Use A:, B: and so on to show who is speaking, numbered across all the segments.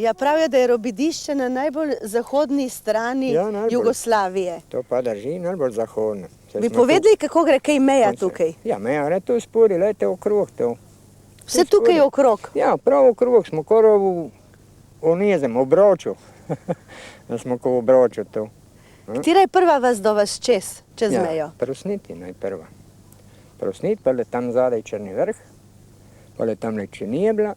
A: Ja, pravijo, da je Robidišče na najbolj zahodni strani Jugoslavije.
B: To pa drži, najbolj zahodno.
A: Bi povedali, kako gre kaj meja tukaj?
B: Ja, meja gre tu spori, lejte okrog to.
A: Vse tukaj je okrog?
B: Ja, prav okrog smo koro v nizem, v obroču. Da smo ko v obroču tu.
A: Katera je prva vas do vas čez mejo?
B: Ja, Prosniti najprva. Prosniti, pa le tam zadaj Črni vrh, pa le tam le Čenjebla,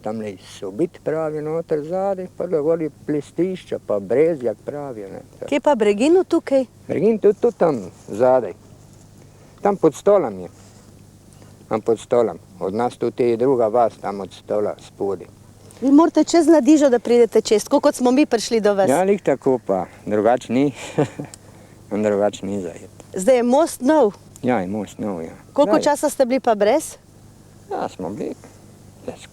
B: tam le Sobit pravi noter zadaj, pa le voli Plestišča, pa Brezjak pravi.
A: Kje pa Breginu tukaj?
B: Bregin tudi tam zadaj. Tam pod Stolam je. Tam pod Stolam. Od nas tudi je druga vas, tam od Stola spodaj.
A: Vi morate čez Nadižo, da pridete čez, tako kot smo mi prišli do vas.
B: Ja, lik tako pa, drugač ni. Drugač ni zajet.
A: Zdaj je most nov?
B: Ja, je most nov, ja.
A: Koliko časa ste bili pa brez?
B: Ja, smo bili.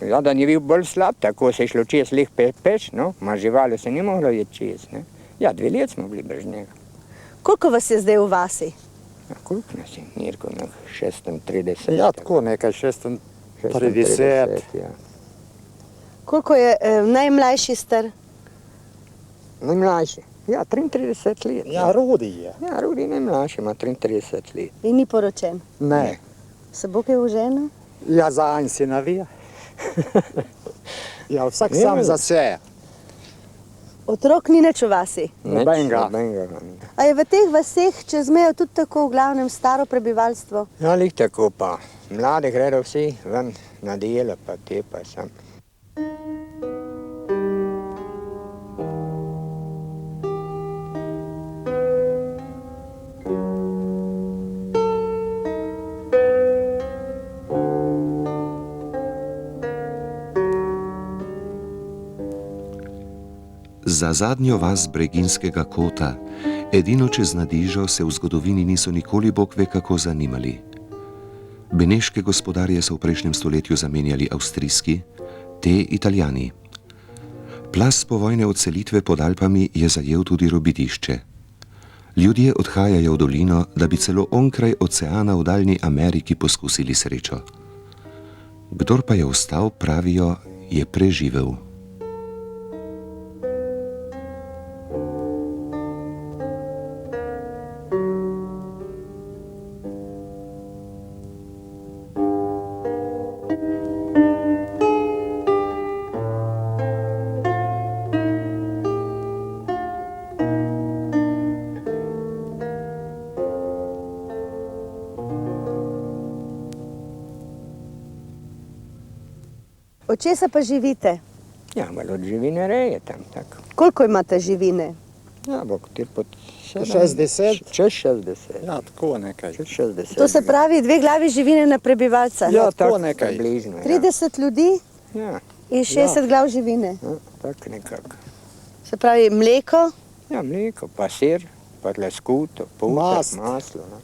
B: Ja, da ni bil bolj slab, tako se je šlo čez lih peš, no, ma živali se ni moglo jeti čez, ne. Ja, 2 let smo bili brez njega.
A: Koliko vas je zdaj v vasi?
B: Ja, koliko nas je, Mirko, 36.
C: Ja, tako nekaj, 36.
B: Ja.
A: Koliko je najmlajši star?
B: Najmlajši? Ja, 33 let.
C: Ja, Rudi je.
B: Ja, Rudi najmlajši, ima 33 let.
A: In ni poročen?
C: Ne.
A: Se bo kaj oženil?
C: Ja, za en si navija. Ja, vsak sam za se.
A: Otrok ni nič v vasi?
C: Nobenega.
A: A je v teh vaseh čez mejo tudi tako v glavnem staro prebivalstvo?
B: Ja, lik tako pa. Mladi gredo vsi ven na delo, pa te pa sam.
D: Za zadnjo vas Breginskega kota, edino čez Nadižo, se v zgodovini niso nikoli bog ve kako zanimali. Beneške gospodarje so v prejšnjem stoletju zamenjali avstrijski, te Italijani. Plaz povojne odselitve pod Alpami je zajel tudi Robidišče. Ljudje odhajajo v dolino, da bi celo onkraj oceana v daljni Ameriki poskusili srečo. Kdor pa je ostal, pravijo, je preživel.
A: Od česa pa živite?
B: Ja, malo od živine reje tam, tako.
A: Koliko imate živine?
B: Ja, bo ti pod
C: 60?
B: Čez 60.
C: Ja, tako nekaj.
B: Čez 60.
A: To se pravi 2 glavi živine na prebivalca?
C: Ja, tako nekaj.
B: Bližno, ja.
A: 30 ljudi
B: Ja,
A: in 60 glav živine?
B: ja, tako nekako.
A: Se pravi mleko?
B: Ja, mleko, pa sir, pa leskuto, puter, maslo. No.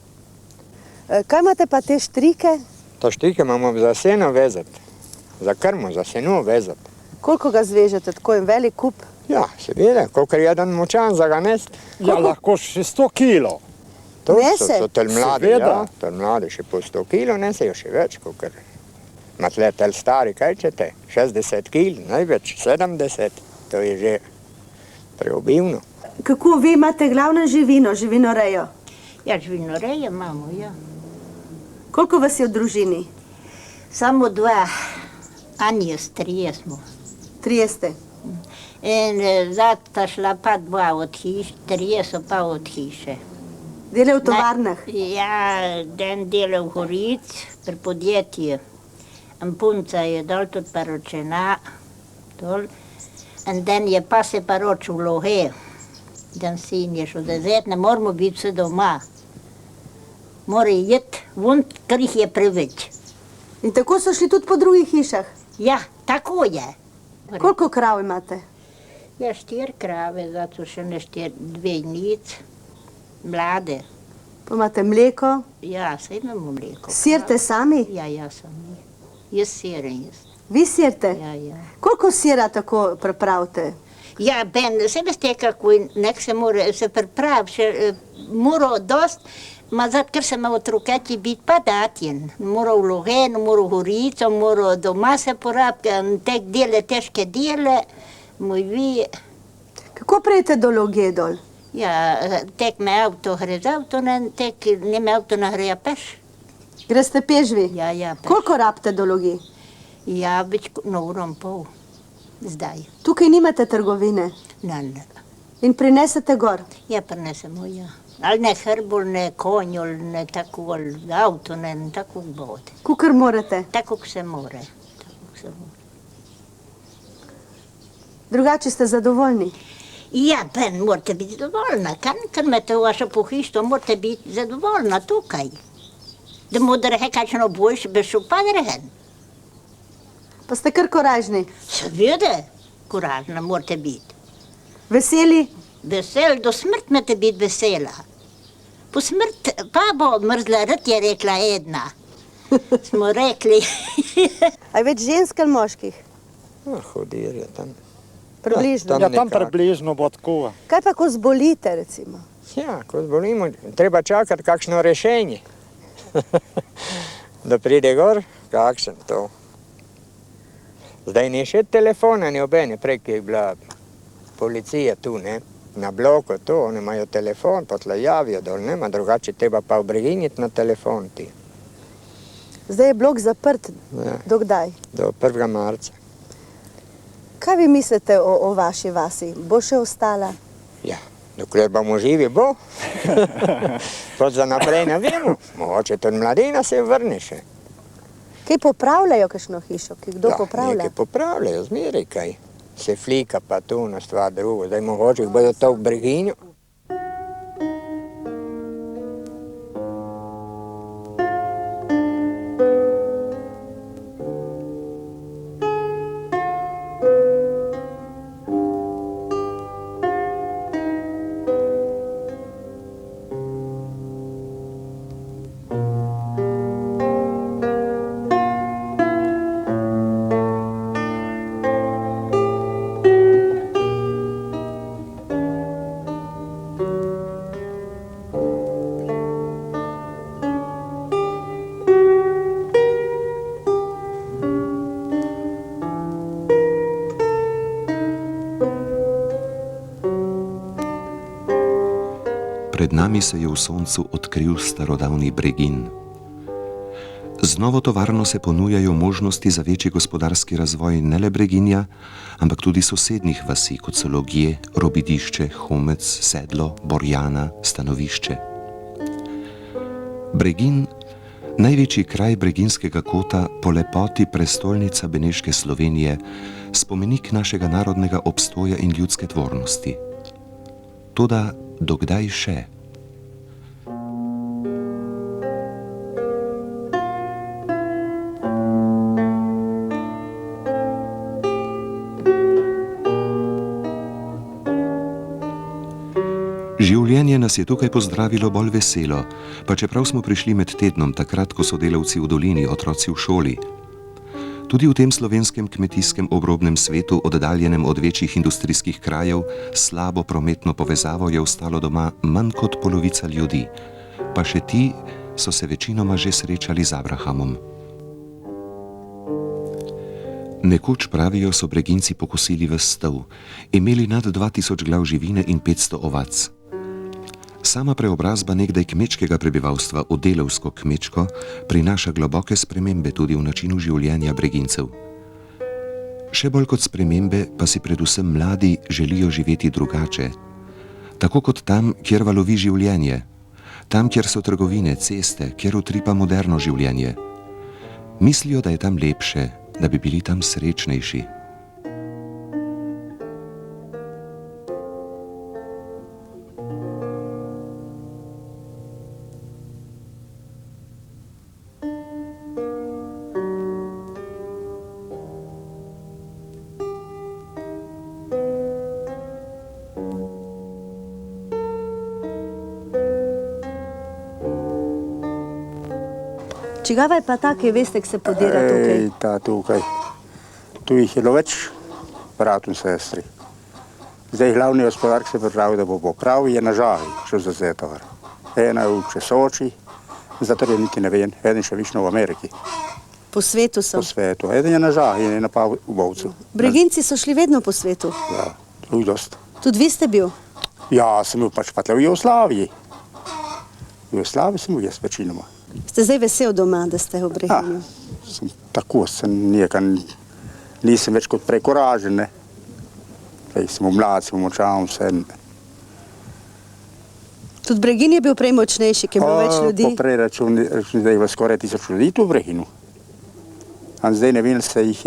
A: Kaj imate pa te štrike?
B: To štrike imamo za seno vezati. Za krmo, za seno vezati.
A: Koliko ga zvežete, tako en velik kup?
B: Ja, seveda, kolikor je jedan močan za ga nest.
C: Ja, lahko še 100 kilo.
B: To
A: Nese?
B: so tel mladi,
C: Seveda.
B: ja, tel mladi še po 100 kilo nesejo še več, kolikor. Matle tel stari, kaj ćete, 60 kil, največ, 70, to je že preobivno.
A: Kako vi imate glavno živinorejo?
E: Ja, živinoreje imamo, ja.
A: Koliko vas je v družini?
E: Samo dva, Anja s 3 smo.
A: 3 ste.
E: In zata šla pa 2 od hiš, 3 so pa od hiše.
A: Delajo v tovarnah?
E: Ja, den dela v Horic, pri podjetju. In punca je dol tudi paročena, dol. In den je pa se paroč v Lohe. Den sin je šel, da zdaj ne moramo biti vse doma. Mora jeti vun, ker jih je preveč.
A: In tako so šli tudi po drugih hišah?
E: Ja, tako je.
A: Koliko krav imate?
E: Ja, 4 krave, zato še ne 2 nic, mlade.
A: Pa imate mleko?
E: Ja, saj imamo mleko.
A: Sirte sami?
E: Ja, jaz sem. Jaz sirim, jaz.
A: Vi sirte?
E: Ja, ja.
A: Koliko sira tako pripravite?
E: Ja, ben, se veste kako, nek se mora, se pripravi, še mora dost, ma zato, ker se ima otrokati biti pa datjen. Mora v Lohen, mora v Horico, mora doma se porabiti, tek dele, težke dele, moj vi.
A: Kako prijete do Loge dol?
E: Ja, tek me avto gre z avto, tek nime avto ne gre peš.
A: Greste peš vi?
E: Ja, ja, peš.
A: Koliko rabite do Logi?
E: Ja, več na uro in pol, zdaj.
A: Tukaj nimate trgovine?
E: Ne.
A: In prinesete gor?
E: Ja, prinesemo, ja. Ali ne hrbol, ne konjol, ne tako, ali avto, ne tako bod.
A: Kukor morate?
E: Tako, ko se more.
A: Drugače ste zadovoljni?
E: Ja, ben, morate biti zadovoljna. Ker imate vašo pohištvo, morate biti zadovoljna tukaj. Da mu drehe kakšno boljše, bi šel pa drehen.
A: Pa ste kar koražni?
E: Seveda, koražna morate biti.
A: Veseli?
E: Vesel, do smrt morate biti vesela. Po smrt pa bo mrzla rt, je rekla jedna. Smo rekli.
A: A je več žensk ali moških?
B: Hodir je tam.
A: Približno.
C: Ja, tam približno bo tako.
A: Kaj pa, ko zbolite, recimo?
B: Ja, ko zbolimo, treba čakati kakšno rešenje. Da pride gor, kakšen to. Zdaj ni še telefona, ni obene, prek je bila policija tu, ne, na bloku tu, oni imajo telefon, potle javijo dol, nema, drugače treba pa obreginiti na telefon ti.
A: Zdaj je blok zaprt.
B: Ja.
A: Do kdaj?
B: Do 1. marca.
A: Kaj vi mislite o vaši vasi? Bo še ostala?
B: Ja, dokler bomo živi, bo. Pot za naprej ne vemo, mogoče tudi mladina se vrne še.
A: Kaj popravljajo kakšno hišo? Kdo popravlja?
B: Nekaj popravljajo, zmeraj kaj. Se flika pa tu na stvar drugo, zdaj mogoče bodo to v breginju.
D: Pred nami se je v soncu odkril starodavni Bregin. Z novo tovarno se ponujajo možnosti za večji gospodarski razvoj ne le Breginja, ampak tudi sosednjih vasi, kot so Logje, Robidišče, Homec, Sedlo, Borjana, Stanovišče. Bregin, največji kraj breginskega kota, po lepoti prestolnica beneške Slovenije, spomenik našega narodnega obstoja in ljudske tvornosti. Toda dokdaj še? Življenje nas je tukaj pozdravilo bolj veselo, pa čeprav smo prišli med tednom, takrat, ko so delavci v dolini, otroci v šoli. Tudi v tem slovenskem kmetijskem obrobnem svetu, oddaljenem od večjih industrijskih krajev, slabo prometno povezavo je ostalo doma manj kot polovica ljudi, pa še ti so se večinoma že srečali z Abrahamom. Nekoč, pravijo, so Breginci pokosili ves stol, imeli nad 2000 glav živine in 500 ovac. Sama preobrazba nekdaj kmečkega prebivalstva v delavsko kmečko prinaša globoke spremembe tudi v načinu življenja Bregincev. Še bolj kot spremembe pa si predvsem mladi želijo živeti drugače. Tako kot tam, kjer valovi življenje, tam, kjer so trgovine, ceste, kjer utripa moderno življenje. Mislijo, da je tam lepše, da bi bili tam srečnejši.
A: Čigava je pa ta, ki veste, ki se podira tukaj?
F: Ta tukaj. Tu jih je bilo več, brat in sestri. Zdaj glavni gospodar, ki se pripravi, da bo popravil, je na Žahi, šel za Zetovar. Ena je v Česoči, zato je niti ne vem, eden še višno v Ameriki.
A: Po svetu so?
F: Po svetu. Eden je na Žahi in je pa v Bovcu.
A: Breginci so šli vedno po svetu?
F: Ja, tu je dost.
A: Tudi vi ste bil?
F: Ja, sem bil pač patle v Jugoslaviji. V Jugoslaviji sem bil jaz večinoma.
A: Ste zdaj vesel doma, da ste v Breginju?
F: Tako sem nekaj, nisem več kot prekoražen, ne. Sem mlad, sem močan, vse.
A: Tudi Bregin je bil prej močnejši, ki je bilo več ljudi?
F: Poprej račun, da je bilo skoraj 1000 ljudi tu v Breginu. A zdaj ne vem, če jih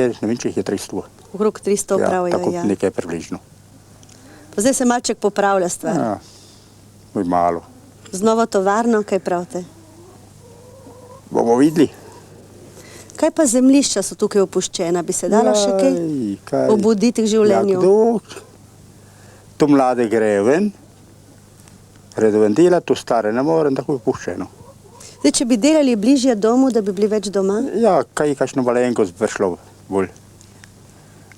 F: je 300.
A: Okrog 300 pravijo,
F: ja. Tako nekaj približno.
A: Pa zdaj se malček popravlja stvar?
F: Ja, malo.
A: Z novo tovarno, kaj pravite?
F: Bomo videli.
A: Kaj pa zemljišča so tukaj opuščena? Bi se dalo še kaj obuditi k življenju?
F: Ja, kdo? To mlade grejo ven, gredo ven delati, to stare ne more, tako je opuščeno.
A: Zdaj, če bi delali bližje domu, da bi bili več doma?
F: Ja, kakšno malenkost bi prišlo bolj.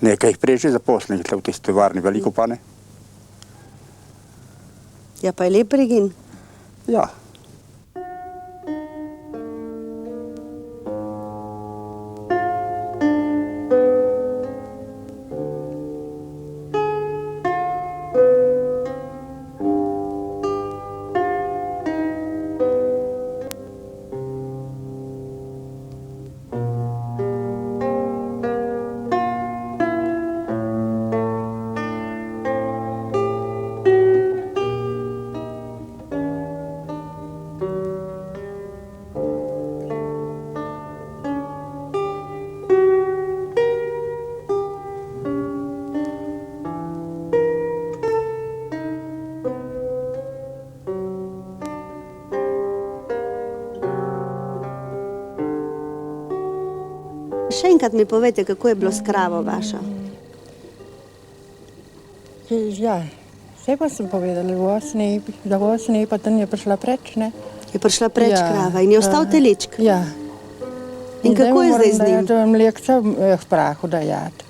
F: Nekaj jih preče zaposlenih, v tej tovarni, veliko pa ne.
A: Ja, pa je lep Bregin?
F: Ja.
A: Še enkrat mi povejte, kako je bilo s kravo vašo?
G: Ja, vse pa sem povedala, da v osni, pa tam je prišla preč, ne?
A: Je prišla preč krava in je ostal telečk?
G: Ja.
A: In kako je zdaj z njim?
G: Da je mlekca v prahu dajati.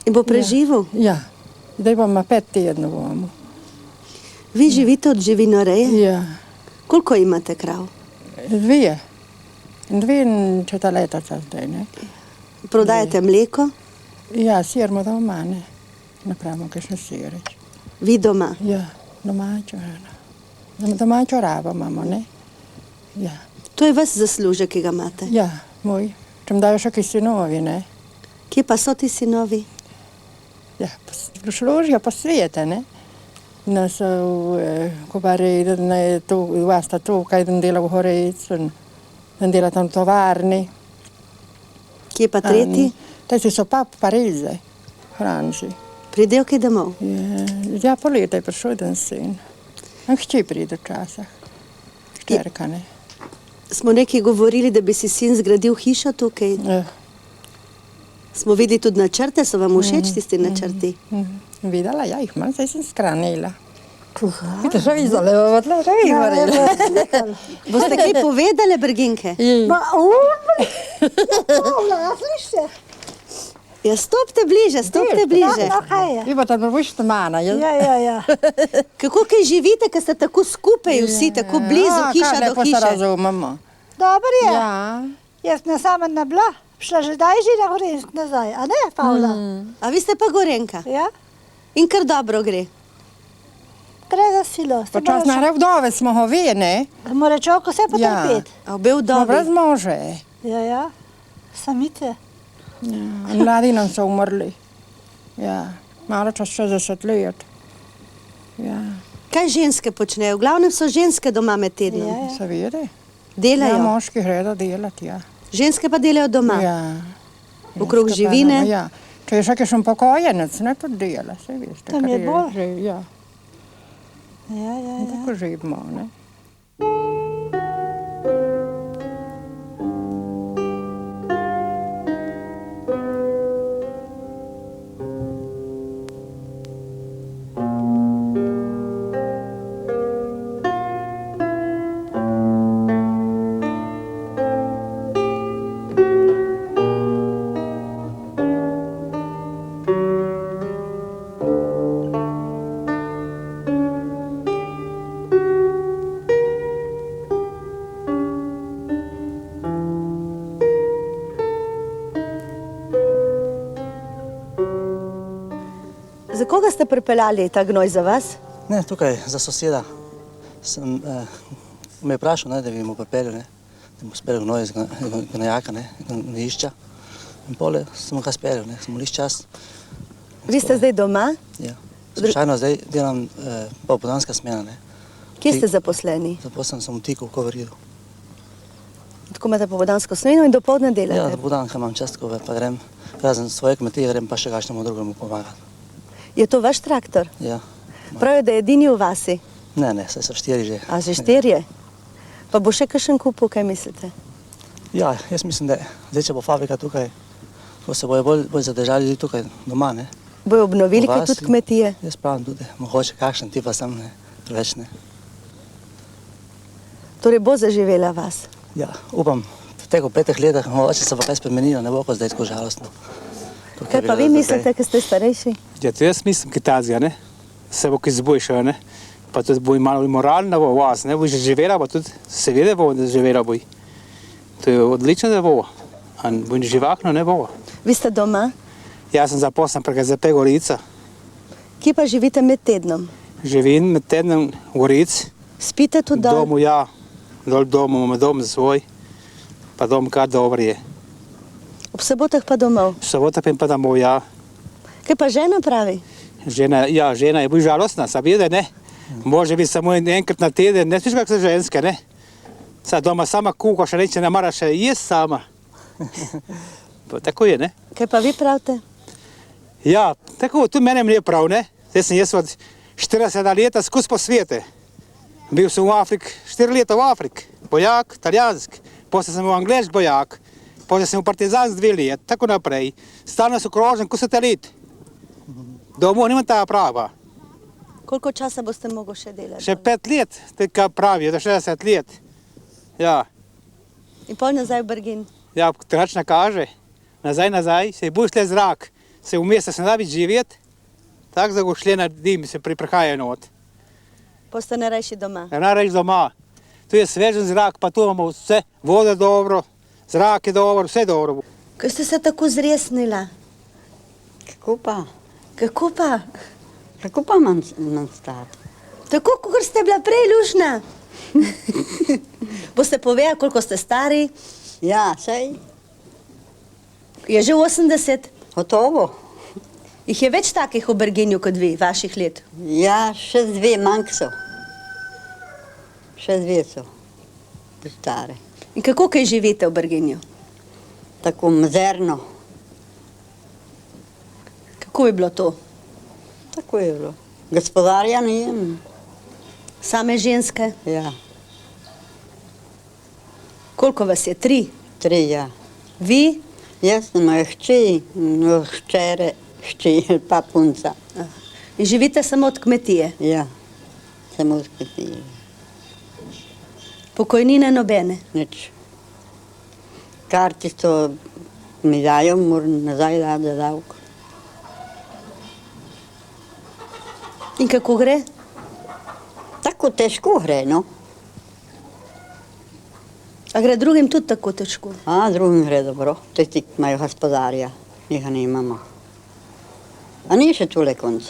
A: In bo preživel?
G: Ja, zdaj pa ima 5 tednov bomo.
A: Vi živite od živinoreje?
G: Ja.
A: Koliko imate krav?
G: 2. 2 leta zdaj, ne?
A: Prodajate mleko?
G: Ja, sirmo doma, ne. Napravimo kakšne sirič.
A: Vi doma?
G: Ja, domačo. Domačo rabo imamo, ne? Ja.
A: To je vas zaslužek, ki ga imate?
G: Ja, moj. Če mi dajo še kaj sinovi, ne?
A: Kje pa so ti sinovi?
G: Ja, služijo po svete, ne? Nas v Kobarej, da je tu, vasta tu, kaj dan dela v Horejcu, dan dela tam v tovarni.
A: Kje pa tretji?
G: Tretji so pa v Parizi, Franci.
A: Pridejo kaj domov?
G: Ja, po leta je prišel jedan sin. Hči pride včasih. Šterka, ne.
A: Smo nekaj govorili, da bi si sin zgradil hišo tukaj. Smo videli tudi načrte, so vam všeč tisti načrti?
G: Videla, ja, jih imam, zdaj sem skranila.
H: Vidite, što vidjeli, ovo tle, što vi govorili?
A: Boste kaj povedali, Breginke?
H: Ja, slište.
A: Ja, stopite bliže.
H: No, kaj je?
G: Vi pa tam boš mana, jel?
H: Ja.
A: Kako kaj živite, ko ste tako skupaj vsi, tako blizu, hiša do
G: Lepo se
A: hiše?
G: razumemo.
H: Dobro je.
G: Ja.
H: Jaz ne sama ne bila. Šla že daj že na Gorenjsk nazaj, a ne, Pavla?
A: A vi ste pa Gorenjka?
H: Ja.
A: In kar dobro gre.
H: Gre za silo.
G: Počas na vdove smo hovi, ne?
H: Mora človek vse potrpeti.
A: A obe
G: Smo
A: vdovi?
G: brez može.
H: Ja. Samice.
G: Ja. Mladi nam so umrli. Ja. Malo čas 60 let. Ja.
A: Kaj ženske počnejo? V glavnem so ženske doma med tednom.
H: Ja.
G: Seveda.
A: Delajo.
G: Ja, moški gredo delati, ja.
A: Ženske pa delajo doma.
G: Ja.
A: Okrog
G: Ženske pa
A: živine.
G: doma, ja. Če je še kakšen pokojenec, ne, tudi dela, se veste.
H: Tam
G: kar
H: je bolj.
G: Ja,
H: Ja.
G: tako živimo, ne.
A: Za koga ste pripeljali ta gnoj za vas?
I: Ne, tukaj za soseda. Me je vprašal, ne, da bi mu pripeljal, ne, da mu speljal gnoj iz gnojaka, ne, gnojišča. In pole sem ga speljal, ne, sem mu liš čas.
A: Vi ste zdaj doma?
I: Ja. Slučajno zdaj delam popoldanska smena, ne.
A: Kje ste zaposleni?
I: Zaposlen sem v Tiku, v Kovaridu.
A: Tako imate popoldansko smeno in dopoldne
I: Ja,
A: delate?
I: popoldan, ko imam častkove, pa grem razen svoje kmetije, grem pa še kakšnemu drugemu pomagati.
A: Je to vaš traktor?
I: Ja.
A: Pravijo, da je edini v vasi.
I: Ne, saj so 4 že.
A: A že 4? Pa bo še kakšen kupil, kaj mislite?
I: Ja, jaz mislim, da zdaj, če bo fabrika tukaj, ko se bojo bolj zadržali tukaj doma, ne.
A: Bojo obnovili
I: V
A: kaj
I: vasi.
A: tudi kmetije?
I: Jaz pravim tudi, mogoče kakšen ti pa sem, ne, preveč ne.
A: Torej bo zaživela vas.
I: Ja, upam, v teh 5 letih mogoče se bo kaj spremenilo, ne bo kot zdaj tako žalostno.
A: Kaj pa vi mislite, ker ste starejši?
J: Ja, to jaz mislim kitajskega, ne. Se bo kaj izboljšalo, ne. Pa tudi bo malo moralna bo vas, ne, bo že živela, pa tudi seveda bo živela bo. To je odlično, da bo. A bo živahno ne bo.
A: Vi ste doma?
J: Jaz sem zaposlen pri GZP Gorica.
A: Kje pa živite med tednom?
J: Živim med tednom v Gorici.
A: Spite
J: V
A: tudi dol?
J: domu, ja. Dol domu, imamo dom svoj. Pa dom kar dober je.
A: Ob sobotah pa domov?
J: V sobotah pa domov, ja.
A: Kaj pa žena pravi?
J: Žena je bolj žalostna, seveda, ne. Može biti samo enkrat na teden, ne sliš kako so ženske, ne. Sad doma sama kuha, še neče ne mora še jesti sama. Pa tako je, ne.
A: Kaj pa vi pravite?
J: Ja, tako, tu mene je prav, ne. Zdaj sem jaz od 40 leta skus po svete. Bil sem v Afriki, 4 leta v Afriki, bojak, italijansk, potem sem v angleški bojak, potem sem v partizansk 2 leta, tako naprej. Stalno sem okrožen, kot satelit. Domov nimam ta prava.
A: Koliko časa boste mogli še delati?
J: Še 5 let, tako pravijo, do 60 let. Ja,
A: In pol nazaj v Bergin?
J: ja, tračna kaže, nazaj, se je bolj šle zrak, se v mestu se ne da biti živeti, tako zagošljena dim se prihaja not.
A: Pol ste najrajši doma?
J: Ja, najraje doma. Tu je svežen zrak, pa tu imamo vse, voda dobro, zrak je dobro, vse dobro.
A: Kaj ste se tako zresnila?
K: Kako pa?
A: Kako pa?
K: Kako pa imam star?
A: Tako, kot ste bila prej lušna. Boste povedali, koliko ste stari?
K: Ja, sej.
A: Je že 80?
K: Gotovo.
A: Jih je več takih v Berginju kot vi, vaših let?
K: Ja, še 2 manjk so. Še 2 so. Stare.
A: In kako kaj živite v Berginju?
K: Tako mizerno.
A: Kako je bilo to?
K: Tako je bilo. Gospodarja nijem.
A: Same ženske?
K: Ja.
A: Koliko vas je? 3?
K: 3, ja.
A: Vi?
K: Jaz sem hči, hči, pa punca.
A: In živite samo od kmetije?
K: Ja, samo od kmetije.
A: Pokojnine nobene?
K: Nič. Kartico mi dajo, moram nazaj dati za davek.
A: In kako gre?
K: Tako težko gre, no.
A: A gre drugim tudi tako težko?
K: A drugim gre dobro, tisti imajo gospodarja, mi ga nimamo. A ni še tole konc.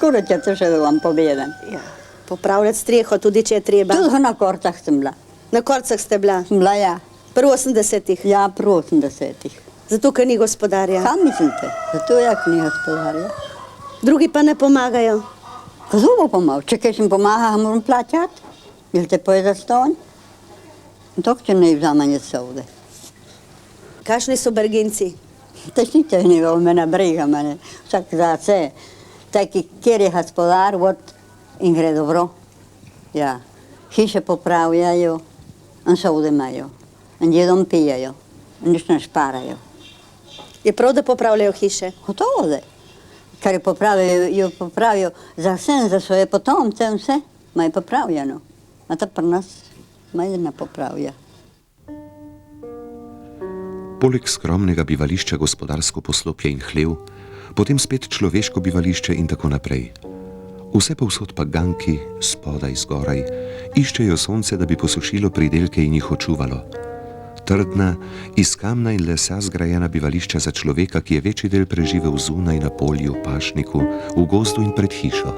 K: Kurec je to še da vam povedem.
A: Ja. Popravljati streho, tudi če je treba.
K: Tudi na Korcah sem bila.
A: Na Korcah ste bila?
K: Sem bila, ja.
A: Pri 80-ih?
K: Ja, pri 80-ih.
A: Zato, ker ni gospodarja?
K: Kaj mislite? Zato je, ker ni gospodarja.
A: Drugi pa ne pomagajo?
K: Kdo bo pomagal? Če kaj sem pomaga, moram plaćati. Jel te poje za stonj? Dok će ne vzamanje sovde.
A: Kakšni so Breginci?
K: Tešnite njega, mene briga, mene. Vsak za vse. Taki, kjer je gospodar, in gre dobro. Ja. Hiše popravljajo, in sovde imajo. In jedom pijajo. In nič ne šparajo.
A: Je prav, da popravljajo hiše?
K: Gotovo da. Kar je popravijo za vse, za svoje potomce in vse, ima je popravljeno. A to pri nas majde ne popravlja.
D: Poleg skromnega bivališča gospodarsko poslopje in hlev, potem spet človeško bivališče in tako naprej. Vse povsod pa ganki, spodaj, zgoraj, iščejo sonce, da bi posušilo pridelke in jih očuvalo. Trdna, iz kamna in lesa zgrajena bivališča za človeka, ki je večji del preživel zunaj na polju, pašniku, v gozdu in pred hišo.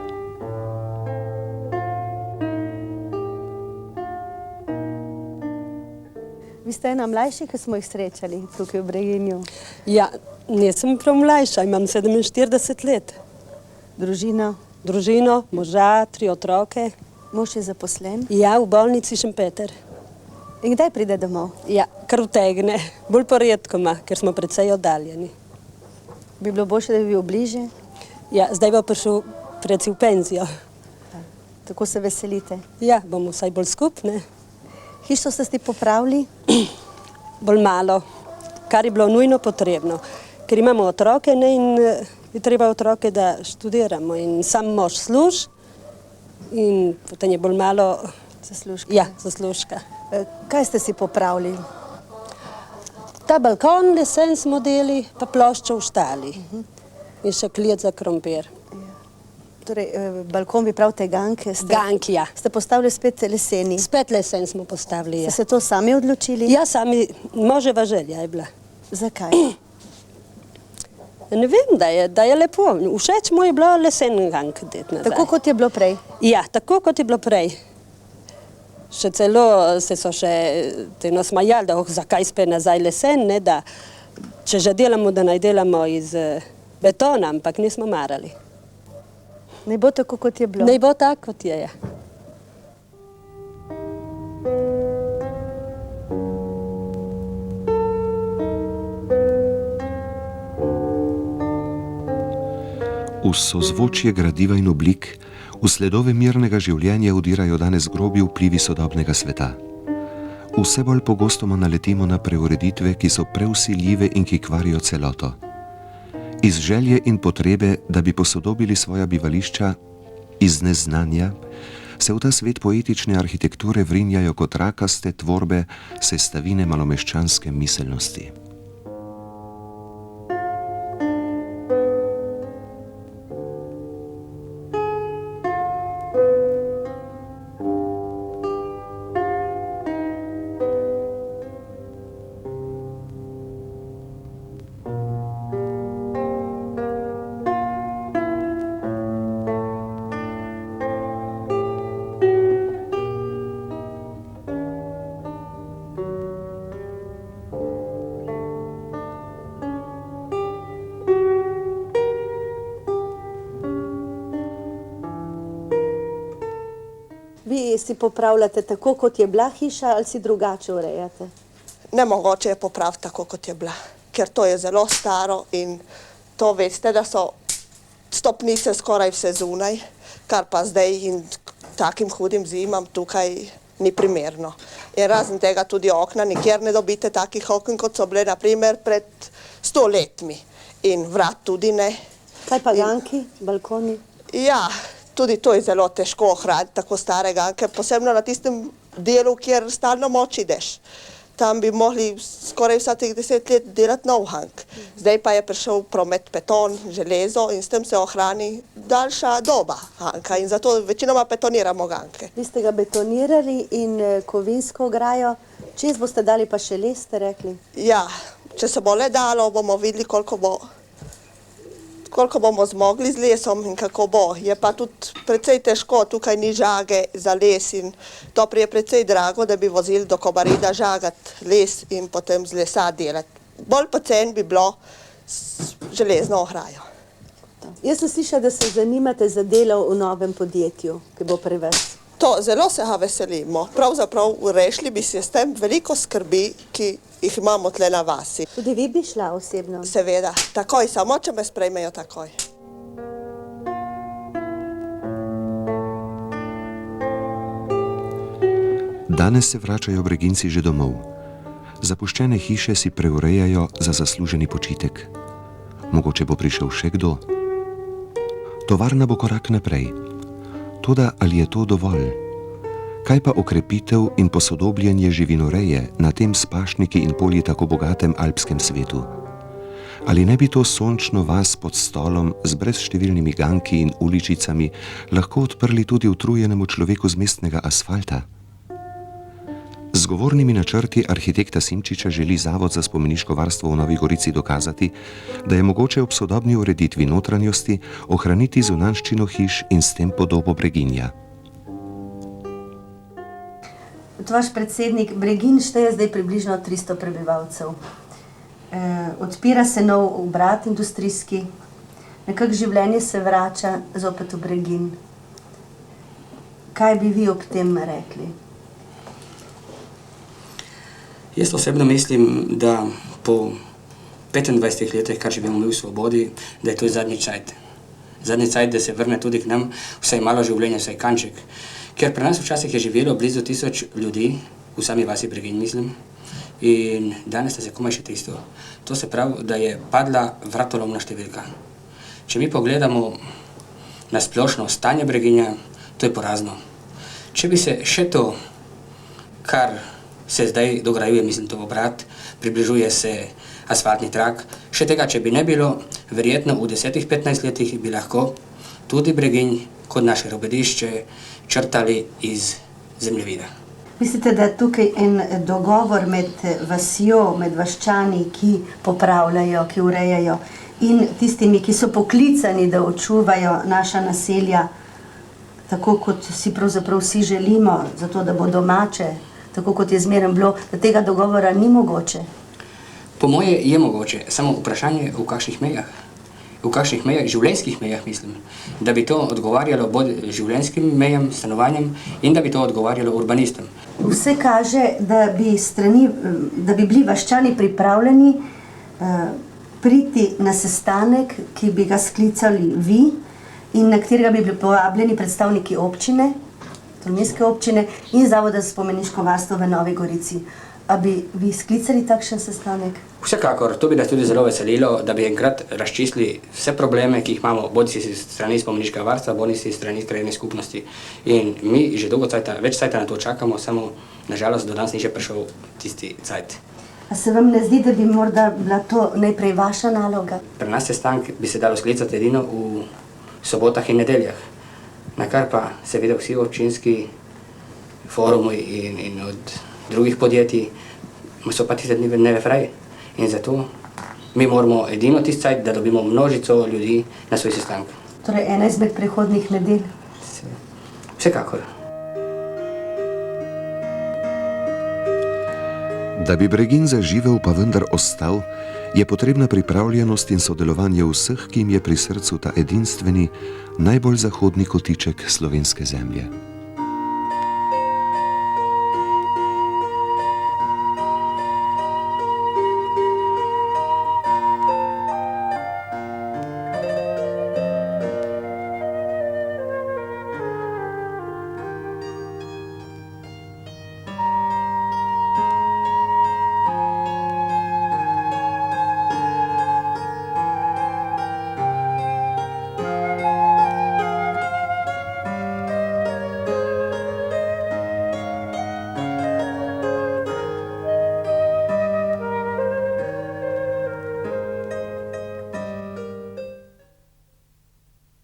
A: Vi ste ena mlajših, ki smo jih srečali tukaj v Breginju.
L: Ja, nisem prav mlajša, imam 47 let.
A: Družina?
L: Družino, moža, 3 otroke.
A: Mož je zaposlen?
L: Ja, v bolnici Šempeter.
A: In kdaj pride domov?
L: Ja, kar utegne. Bolj poredkoma, ker smo precej oddaljeni.
A: Bi bilo boljše, da bi bil bliže?
L: Ja, zdaj bo prišel preci v penzijo.
A: Tako se veselite?
L: Ja, bomo vsaj bolj skupne.
A: Hišo ste si popravili?
L: Bolj malo, kar je bilo nujno potrebno. Ker imamo otroke, ne, in je treba otroke, da študiramo. In sam mož služ, in potem je bolj malo
A: zaslužka.
L: Ja, zaslužka.
A: Kaj ste si popravili?
L: Ta balkon lesen smo deli, pa ploščo v štali. In še klijet za krompir.
A: Torej, balkon vi pravite ganke?
L: Ganki, ja.
A: Ste postavili spet leseni?
L: Spet lesen smo postavili, ja.
A: Ste se to sami odločili?
L: Ja, sami, moževa želja je bila.
A: Zakaj?
L: Ne vem, da je lepo. Všeč mu je bilo lesen gank det nazaj.
A: Tako kot je bilo prej?
L: Ja, tako kot je bilo prej. Še celo se so še teno smajali, da zakaj spet nazaj lesen, ne, da če že delamo, da naj delamo iz betona, ampak nismo marali.
A: Ne bo tako, kot je bilo?
L: Ne bo tako, kot je, ja.
D: V sozvočje gradiva in oblik, v sledove mirnega življenja udirajo danes grobi vplivi sodobnega sveta. Vse bolj pogostoma naletimo na preureditve, ki so preusiljive in ki kvarijo celoto. Iz želje in potrebe, da bi posodobili svoja bivališča, iz neznanja, se v ta svet poetične arhitekture vrinjajo kot rakaste tvorbe sestavine malomeščanske miselnosti.
A: Vi si popravljate tako, kot je bila hiša, ali si drugače urejate?
M: Nemogoče je popraviti tako, kot je bila, ker to je zelo staro in to veste, da so stopnice skoraj vse zunaj, kar pa zdaj in takim hudim zimam tukaj ni primerno. In razen tega tudi okna, nikjer ne dobite takih okn, kot so bile naprimer pred 100 letmi. In vrat tudi ne.
A: Kaj pa ganki, balkoni?
M: Ja, tudi to je zelo težko ohraniti, tako stare ganke, posebno na tistem delu, kjer stalno moč ideš. Tam bi mogli skoraj vsakih 10 let delati nov hank. Zdaj pa je prišel promet beton, železo in s tem se ohrani daljša doba hanka in zato večinoma betoniramo hanke.
A: Vi ste ga betonirali in kovinsko ograjo, čez boste dali pa še les, ste rekli?
M: Ja, če se bo le dalo, bomo videli, koliko bomo zmogli z lesom in kako bo. Je pa tudi precej težko, tukaj ni žage za les in to je precej drago, da bi vozili do Kobarida žagati les in potem z lesa delati. Bolj poceni bi bilo z železno ograjo.
A: Jaz sem slišala, da se zanimate za delo v novem podjetju, ki bo pri vas.
M: To, zelo se ga veselimo. Pravzaprav rešili bi se s tem veliko skrbi, ki jih imamo tle na vasi.
A: Tudi vi bi šla osebno?
M: Seveda, takoj, samo če me sprejmejo takoj.
D: Danes se vračajo Breginci že domov. Zapuščene hiše si preurejajo za zasluženi počitek. Mogoče bo prišel še kdo. Tovarna bo korak naprej. Toda ali je to dovolj? Kaj pa okrepitev in posodobljenje živinoreje na tem s pašniki in polji tako bogatem alpskem svetu? Ali ne bi to sončno vas pod stolom z brezštevilnimi ganki in uličicami lahko odprli tudi utrujenemu človeku z mestnega asfalta? Z govornimi načrti arhitekta Simčiča želi Zavod za spomeniško varstvo v Novi Gorici dokazati, da je mogoče ob sodobni ureditvi notranjosti ohraniti zunanjščino hiš in s tem podobo Breginja.
A: Vaš predsednik, Bregin šteje zdaj približno 300 prebivalcev. Odpira se nov obrat industrijski, nekako življenje se vrača zopet v Bregin. Kaj bi vi ob tem rekli?
N: Jaz osebno mislim, da po 25 letih, kar živimo mi v svobodi, da je to zadnji cajt. Zadnji cajt, da se vrne tudi k nam vsaj malo življenja, vsaj kanček. Ker pri nas včasih je živelo blizu 1000 ljudi, v sami vasi Bregin mislim, in danes sta se komaj še 300. To se pravi, da je padla vratolomna številka. Če mi pogledamo na splošno stanje Breginja, to je porazno. Če bi se še to, kar se zdaj dograjuje, mislim, to obrat, približuje se asfaltni trak. Še tega, če bi ne bilo, verjetno v 10-15 letih bi lahko tudi Bregin kot naše robedišče črtali iz zemljevida.
A: Mislite, da je tukaj en dogovor med vasjo, med vaščani, ki popravljajo, ki urejajo, in tistimi, ki so poklicani, da očuvajo naša naselja, tako kot si pravzaprav vsi želimo, zato da bo domače, tako kot je zmeraj bilo, da tega dogovora ni mogoče?
N: Po moje je mogoče, samo vprašanje v kakšnih mejah. V kakšnih mejah, življenjskih mejah mislim, da bi to odgovarjalo bolj življenjskim mejam, stanovanjem in da bi to odgovarjalo urbanistom.
A: Vse kaže, da bi bili vaščani pripravljeni priti na sestanek, ki bi ga sklicali vi in na katerega bi bili povabljeni predstavniki občine, Tolminske občine in Zavoda za spomeniško varstvo v Novi Gorici. A bi vi sklicali takšen sestanek?
N: Vsekakor, to bi nas tudi zelo veselilo, da bi enkrat razčistili vse probleme, ki jih imamo, bodisi s strani spomeniškega varstva, bodisi s strani krajevne skupnosti. In mi že dolgo več cajta na to čakamo, samo nažalost do danes ni še prišel tisti cajt.
A: A se vam ne zdi, da bi morda bila to najprej vaša naloga?
N: Pri nas sestanek bi se dalo sklicati edino v sobotah in nedeljah. Na kar pa seveda vsi občinski forumi in od drugih podjetij so pa tiste dni fraj. In zato mi moramo edino tisti cajt, da dobimo množico ljudi na svoj sestanek.
A: Torej ena izmed prehodnih nedelj?
N: Vsekakor.
D: Da bi Bregin zaživel pa vendar ostal, je potrebna pripravljenost in sodelovanje vseh, ki jim je pri srcu ta edinstveni, najbolj zahodni kotiček slovenske zemlje.